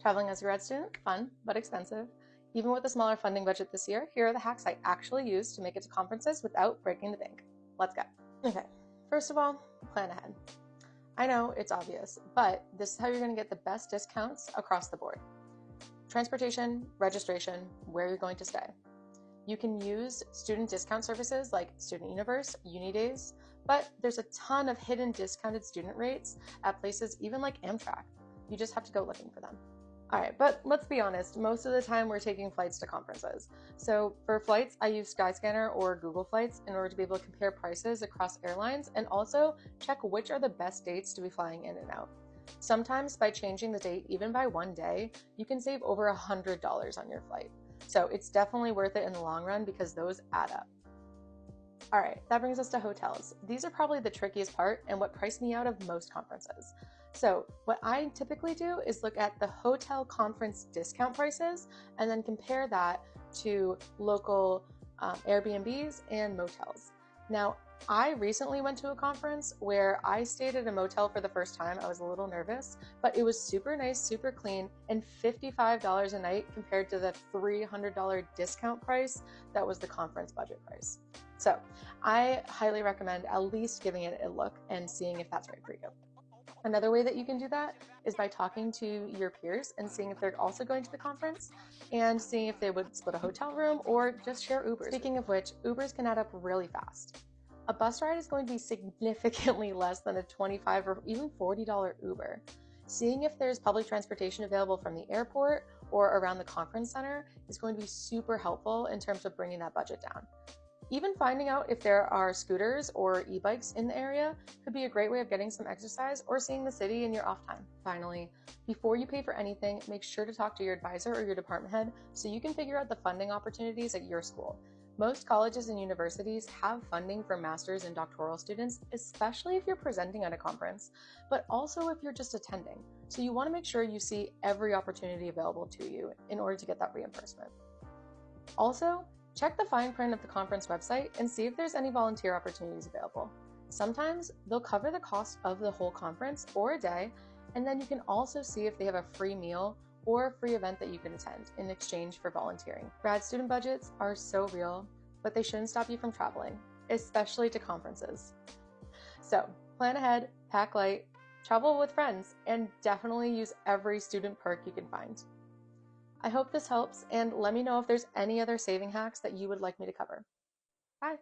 Traveling as a grad student, fun, but expensive. Even with a smaller funding budget this year, here are the hacks I actually used to make it to conferences without breaking the bank. Let's go. Okay, first of all, plan ahead. I know it's obvious, but this is how you're going to get the best discounts across the board. Transportation, registration, where you're going to stay. You can use student discount services like Student Universe, Unidays, but there's a ton of hidden discounted student rates at places even like Amtrak. You just have to go looking for them. All right, but let's be honest, most of the time we're taking flights to conferences. So for flights, I use Skyscanner or Google Flights in order to be able to compare prices across airlines and also check which are the best dates to be flying in and out. Sometimes by changing the date even by one day, you can save over $100 on your flight. So it's definitely worth it in the long run because those add up. All right, that brings us to hotels. These are probably the trickiest part and what priced me out of most conferences. So what I typically do is look at the hotel conference discount prices and then compare that to local Airbnbs and motels. Now, I recently went to a conference where I stayed at a motel for the first time. I was a little nervous, but it was super nice, super clean, and $55 a night compared to the $300 discount price that was the conference budget price. So I highly recommend at least giving it a look and seeing if that's right for you. Another way that you can do that is by talking to your peers and seeing if they're also going to the conference and seeing if they would split a hotel room or just share Ubers. Speaking of which, Ubers can add up really fast. A bus ride is going to be significantly less than a $25 or even $40 Uber. Seeing if there's public transportation available from the airport or around the conference center is going to be super helpful in terms of bringing that budget down. Even finding out if there are scooters or e-bikes in the area could be a great way of getting some exercise or seeing the city in your off time. Finally, before you pay for anything, make sure to talk to your advisor or your department head so you can figure out the funding opportunities at your school. Most colleges and universities have funding for master's and doctoral students, especially if you're presenting at a conference, but also if you're just attending. So you want to make sure you see every opportunity available to you in order to get that reimbursement. Also, check the fine print of the conference website and see if there's any volunteer opportunities available. Sometimes they'll cover the cost of the whole conference or a day, and then you can also see if they have a free meal or a free event that you can attend in exchange for volunteering. Grad student budgets are so real, but they shouldn't stop you from traveling, especially to conferences. So plan ahead, pack light, travel with friends, and definitely use every student perk you can find. I hope this helps, and let me know if there's any other saving hacks that you would like me to cover. Bye!